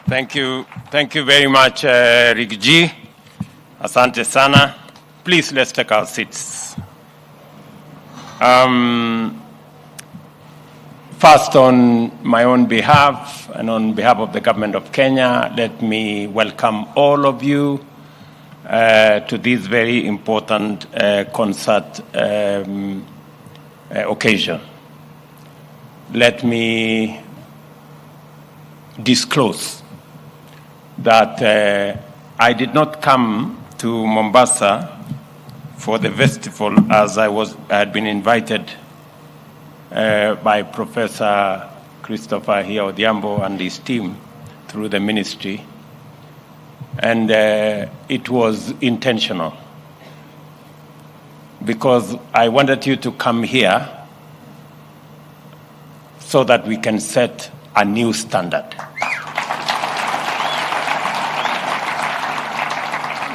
Thank you very much, Rick G. Asante sana. Please, let's take our seats. First, on my own behalf and on behalf of the government of Kenya, let me welcome all of you to this very important concert occasion. Let me disclose that I did not come to Mombasa for the festival as I had been invited by Professor Christopher here Odhiambo and his team through the ministry, and it was intentional because I wanted you to come here so that we can set a new standard.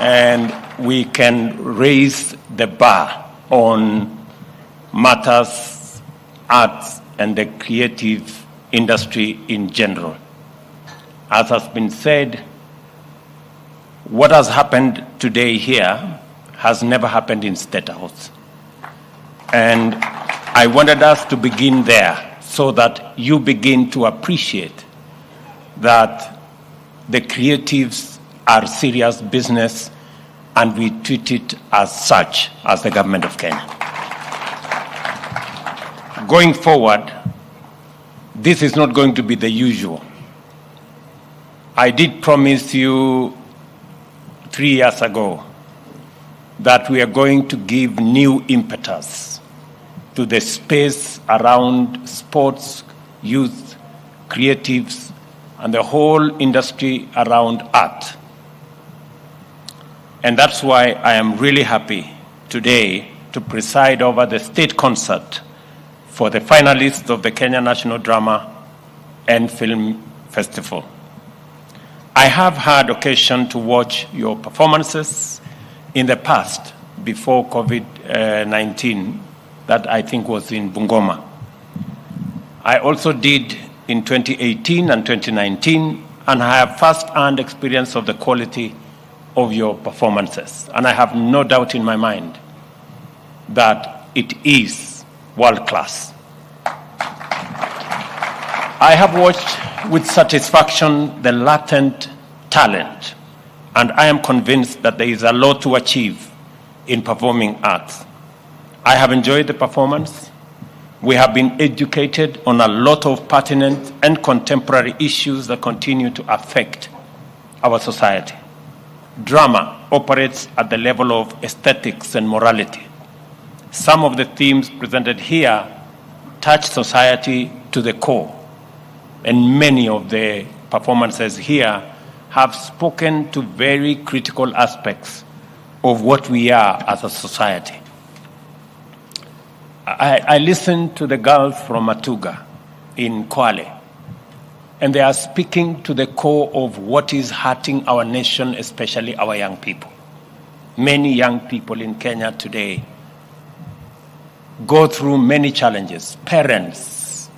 And we can raise the bar on matters, arts, and the creative industry in general. As has been said, what has happened today here has never happened in State House. And I wanted us to begin there so that you begin to appreciate that the creatives are serious business and we treat it as such as the government of Kenya. Going forward, this is not going to be the usual. I did promise you 3 years ago that we are going to give new impetus to the space around sports, youth, creatives, and the whole industry around art. And that's why I am really happy today to preside over the state concert for the finalists of the Kenya National Drama and Film Festival. I have had occasion to watch your performances in the past before COVID-19, that I think was in Bungoma. I also did in 2018 and 2019, and I have first-hand experience of the quality of your performances. And I have no doubt in my mind that it is world-class. I have watched with satisfaction the latent talent, and I am convinced that there is a lot to achieve in performing arts. I have enjoyed the performance. We have been educated on a lot of pertinent and contemporary issues that continue to affect our society. Drama operates at the level of aesthetics and morality. Some of the themes presented here touch society to the core, and many of the performances here have spoken to very critical aspects of what we are as a society. I listened to the girls from Matuga in Kwale, and they are speaking to the core of what is hurting our nation, especially our young people. Many young people in Kenya today go through many challenges. Parents,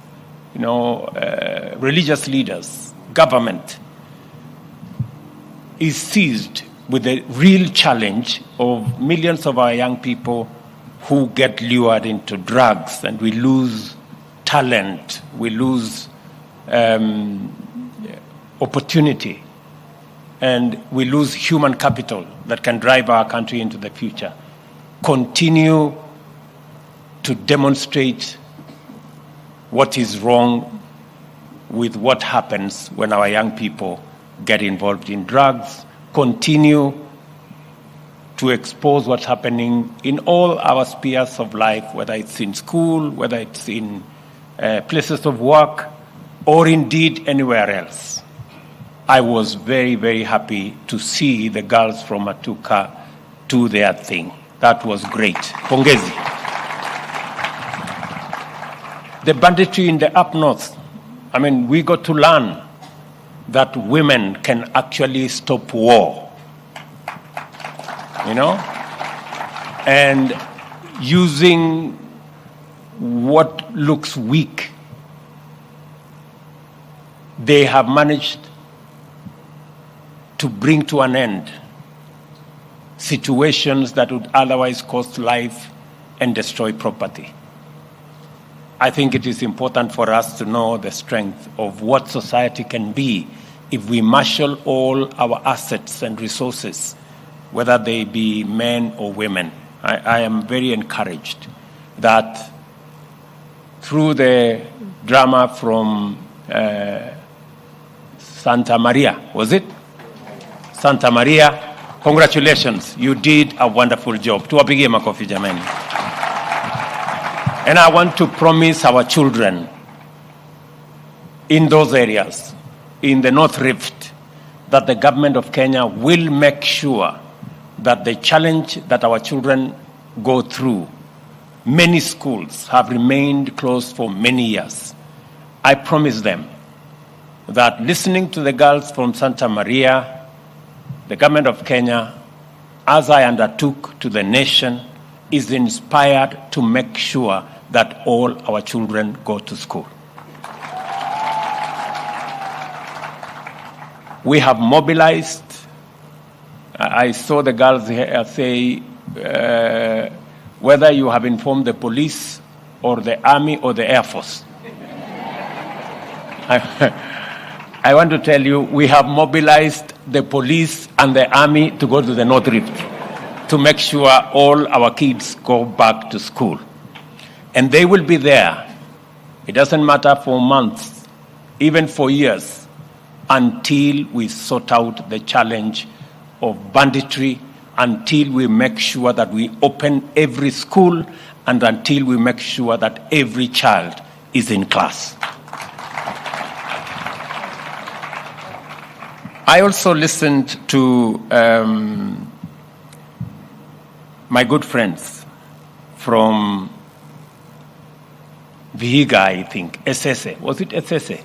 religious leaders, government is seized with the real challenge of millions of our young people who get lured into drugs, and we lose talent, we lose opportunity, and we lose human capital that can drive our country into the future. Continue to demonstrate what is wrong with what happens when our young people get involved in drugs. Continue to expose what's happening in all our spheres of life, whether it's in school, whether it's in places of work, or indeed anywhere else. I was very, very happy to see the girls from Matuka do their thing. That was great. Pongezi. The banditry in the up north, we got to learn that women can actually stop war. And using what looks weak, they have managed to bring to an end situations that would otherwise cost life and destroy property. I think it is important for us to know the strength of what society can be if we marshal all our assets and resources, whether they be men or women. I am very encouraged that through the drama from Santa Maria, was it? Santa Maria, congratulations, you did a wonderful job. Tuwapigie makofi jamani. And I want to promise our children in those areas, in the North Rift, that the government of Kenya will make sure that the challenge that our children go through, many schools have remained closed for many years. I promise them that listening to the girls from Santa Maria, the government of Kenya, as I undertook to the nation, is inspired to make sure that all our children go to school. We have mobilized. I saw the girls here say whether you have informed the police or the army or the Air Force. I want to tell you, we have mobilized the police and the army to go to the North Rift to make sure all our kids go back to school. And they will be there. It doesn't matter for months, even for years, until we sort out the challenge of banditry, until we make sure that we open every school, and until we make sure that every child is in class. I also listened to my good friends from Vihiga, I think, Esese. Was it Esese?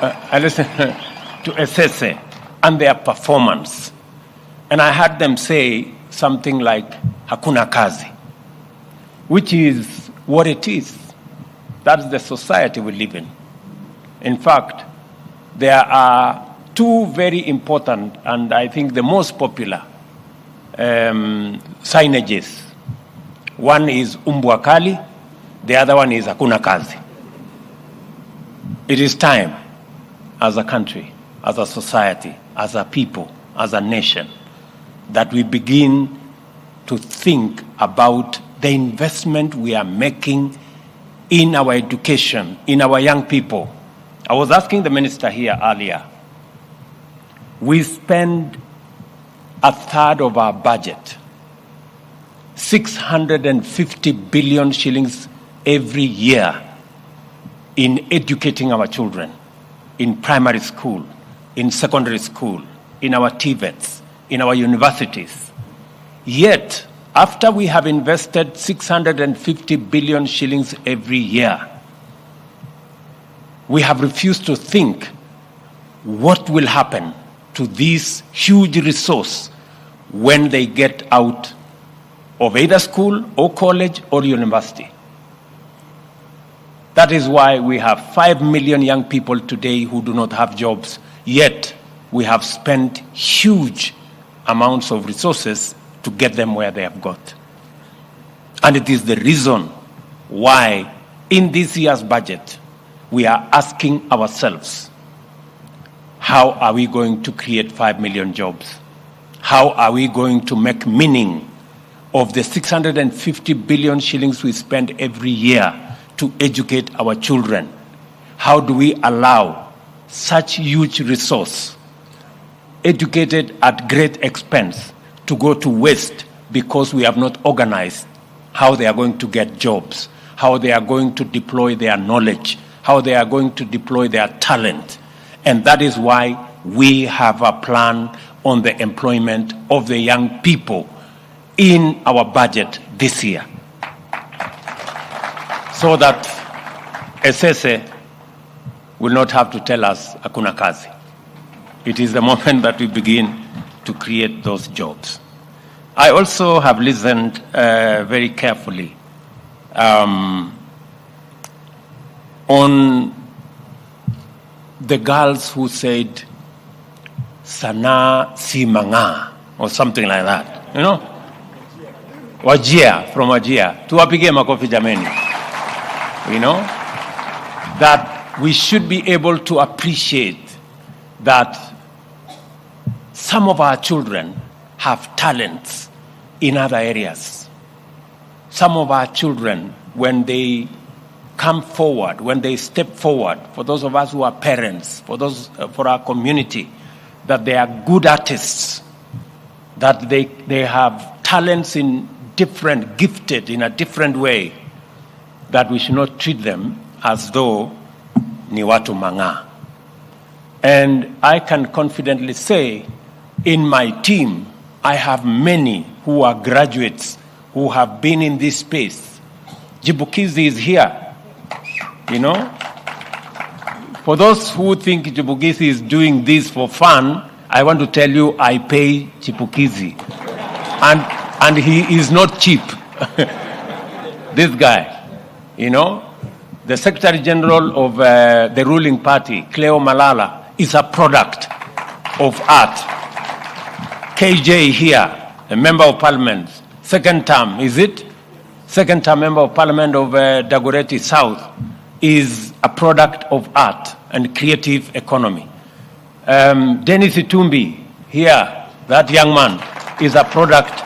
I listened to Esese and their performance. And I heard them say something like, Hakuna kazi, which is what it is. That's the society we live in. In fact, there are two very important, and I think the most popular, signages. One is Umbwa Kali, the other one is Hakuna kazi. It is time, as a country, as a society, as a people, as a nation, that we begin to think about the investment we are making in our education, in our young people. I was asking the minister here earlier. We spend a third of our budget, 650 billion shillings every year, in educating our children, in primary school, in secondary school, in our TVETs, in our universities. Yet, after we have invested 650 billion shillings every year, we have refused to think what will happen to this huge resource when they get out of either school or college or university. That is why we have 5 million young people today who do not have jobs, yet we have spent huge amounts of resources to get them where they have got. And it is the reason why in this year's budget we are asking ourselves, how are we going to create 5 million jobs? How are we going to make meaning of the 650 billion shillings we spend every year to educate our children? How do we allow such huge resource, educated at great expense, to go to waste because we have not organized how they are going to get jobs, how they are going to deploy their knowledge, how they are going to deploy their talent? And that is why we have a plan on the employment of the young people in our budget this year, so that Esese will not have to tell us hakuna kazi. It is the moment that we begin to create those jobs. I also have listened very carefully on the girls who said Sanaa si mang'aa, or something like that, you know? Wajia, from Wajia. Tuwapigie makofi jameni. You know? That we should be able to appreciate that some of our children have talents in other areas. Some of our children, when they come forward, when they step forward, for those of us who are parents, for our community, that they are good artists, that they have talents gifted in a different way, that we should not treat them as though ni watu mang'aa. And I can confidently say, in my team, I have many who are graduates who have been in this space. Chipukizi is here, you know. For those who think Chipukizi is doing this for fun, I want to tell you I pay Chipukizi. And he is not cheap. This guy, you know. The Secretary General of the ruling party, Cleo Malala, is a product of art. KJ here, a member of parliament, second term, is it? Second term member of parliament of Dagoretti South, is a product of art and creative economy. Dennis Itumbi here, that young man, is a product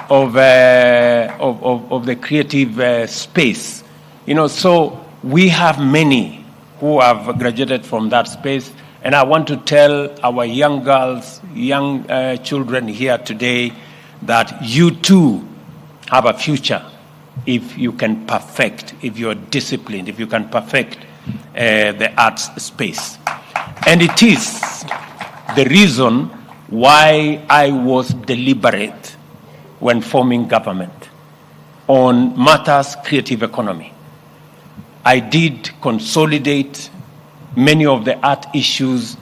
of the creative space. You know, so we have many who have graduated from that space, and I want to tell our young girls, young children here today that you too have a future if you can perfect, if you're disciplined, if you can perfect the arts space. And it is the reason why I was deliberate when forming government on matters creative economy. I did consolidate many of the art issues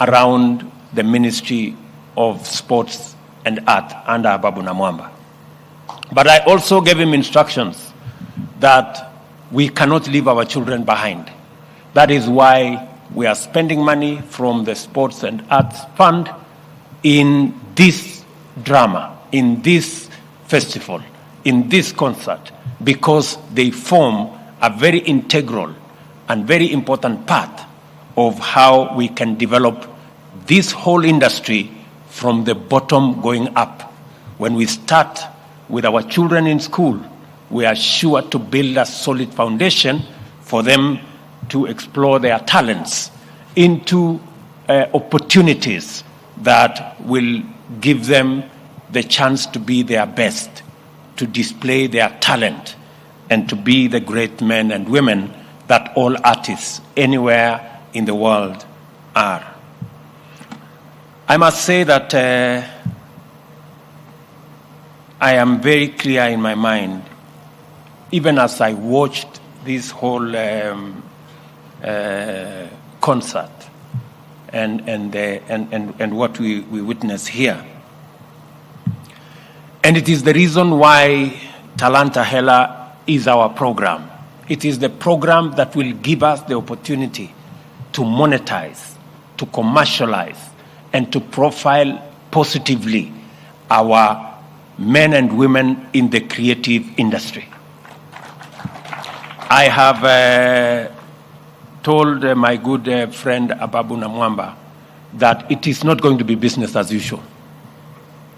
around the Ministry of Sports and Art under Ababu Namwamba. But I also gave him instructions that we cannot leave our children behind. That is why we are spending money from the Sports and Arts Fund in this drama, in this festival, in this concert, because they form a very integral and very important part of how we can develop this whole industry from the bottom going up. When we start with our children in school, we are sure to build a solid foundation for them to explore their talents into opportunities that will give them the chance to be their best, to display their talent, and to be the great men and women that all artists anywhere in the world are. I must say that I am very clear in my mind, even as I watched this whole concert and what we witness here. And it is the reason why Talanta Hela is our program. It is the program that will give us the opportunity to monetize, to commercialize, and to profile positively our men and women in the creative industry. I have told my good friend Ababu Namwamba that it is not going to be business as usual.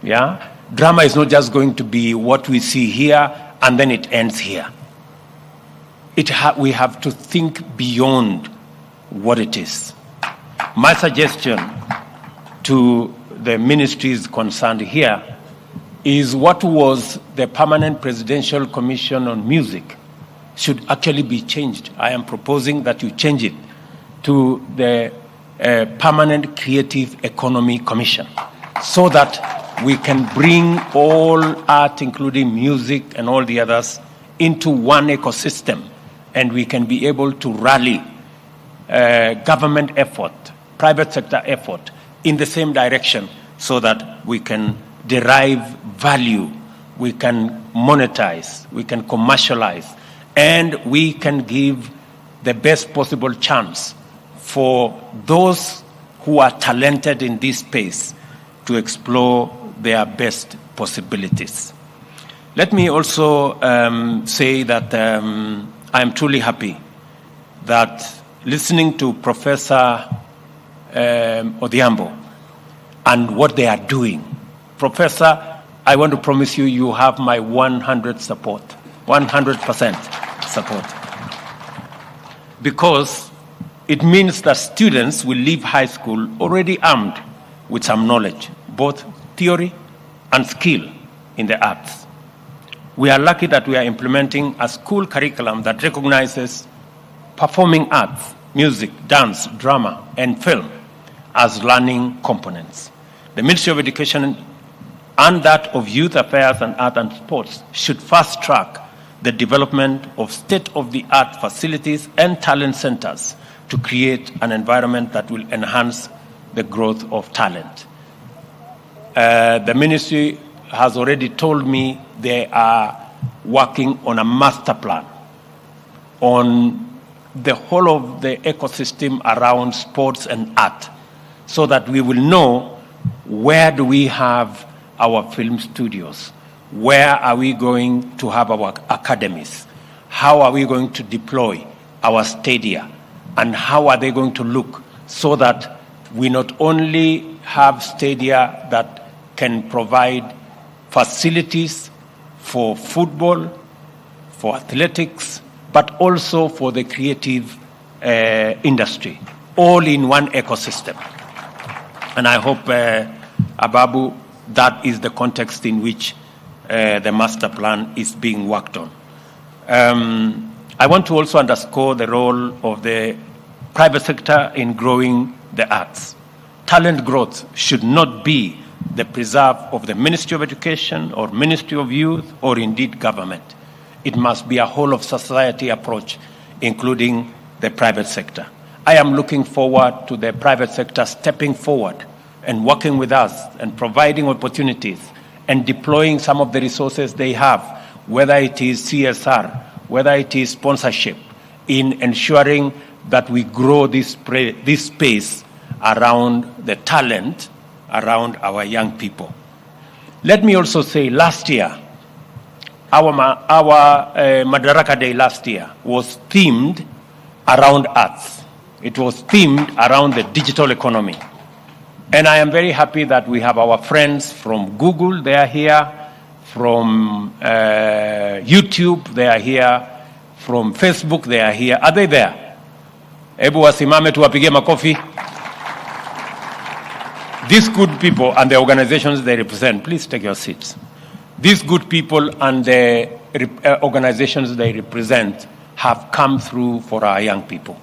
Yeah? Drama is not just going to be what we see here and then it ends here. We have to think beyond what it is. My suggestion to the ministries concerned here is what was the Permanent Presidential Commission on Music should actually be changed. I am proposing that you change it to the Permanent Creative Economy Commission so that we can bring all art, including music and all the others, into one ecosystem, and we can be able to rally government effort, private sector effort in the same direction so that we can derive value, we can monetize, we can commercialize, and we can give the best possible chance for those who are talented in this space to explore their best possibilities. Let me also say that I am truly happy that listening to Professor Odhiambo and what they are doing. Professor, I want to promise you, you have my 100% support. Because it means that students will leave high school already armed with some knowledge, both theory and skill in the arts. We are lucky that we are implementing a school curriculum that recognizes performing arts, music, dance, drama, and film as learning components. The Ministry of Education and that of Youth Affairs and Art and Sports should fast track the development of state-of-the-art facilities and talent centers to create an environment that will enhance the growth of talent. The ministry has already told me they are working on a master plan on the whole of the ecosystem around sports and art, so that we will know where do we have our film studios, where are we going to have our academies, how are we going to deploy our stadia, and how are they going to look, so that we not only have stadia that can provide facilities for football, for athletics, but also for the creative industry, all in one ecosystem. And I hope, Ababu, that is the context in which the master plan is being worked on. I want to also underscore the role of the private sector in growing the arts. Talent growth should not be the preserve of the Ministry of Education or Ministry of Youth or indeed government. It must be a whole of society approach, including the private sector. I am looking forward to the private sector stepping forward and working with us and providing opportunities and deploying some of the resources they have, whether it is CSR, whether it is sponsorship, in ensuring that we grow this space around the talent around our young people. Let me also say, last year, our Madaraka Day last year was themed around arts. It was themed around the digital economy. And I am very happy that we have our friends from Google, they are here, from YouTube, they are here, from Facebook, they are here. Are they there? Ebu wasimame tuwapige makofi. These good people and the organizations they represent, please take your seats. These good people and the organizations they represent have come through for our young people.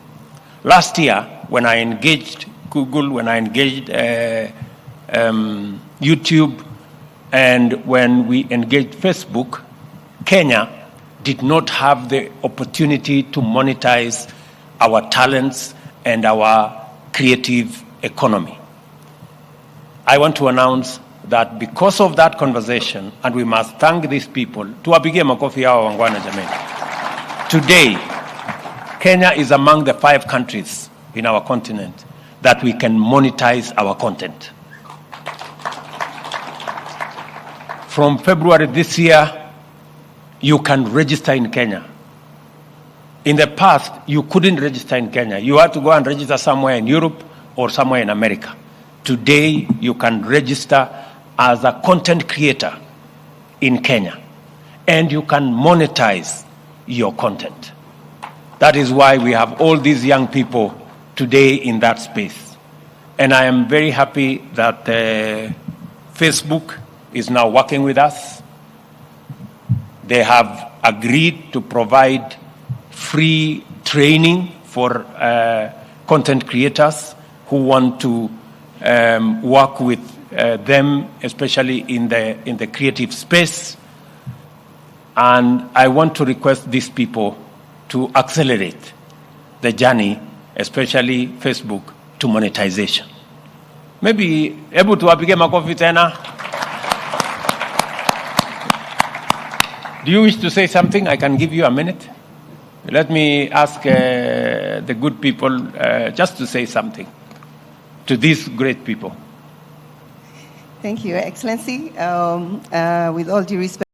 Last year, when I engaged Google, when I engaged YouTube, and when we engaged Facebook, Kenya did not have the opportunity to monetize our talents and our creative economy. I want to announce that because of that conversation, and we must thank these people, tuwapigie makofi hawa wangwana jameni. Today, Kenya is among the 5 countries in our continent that we can monetize our content. From February this year, you can register in Kenya. In the past, you couldn't register in Kenya. You had to go and register somewhere in Europe or somewhere in America. Today, you can register as a content creator in Kenya, and you can monetize your content. That is why we have all these young people today in that space. And I am very happy that Facebook is now working with us. They have agreed to provide free training for content creators who want to work with them, especially in the creative space. And I want to request these people to accelerate the journey, especially Facebook, to monetization. Maybe able to apige makofi tena. Do you wish to say something? I can give you a minute. Let me ask the good people just to say something. to these great people. Thank you, Excellency. With all due respect,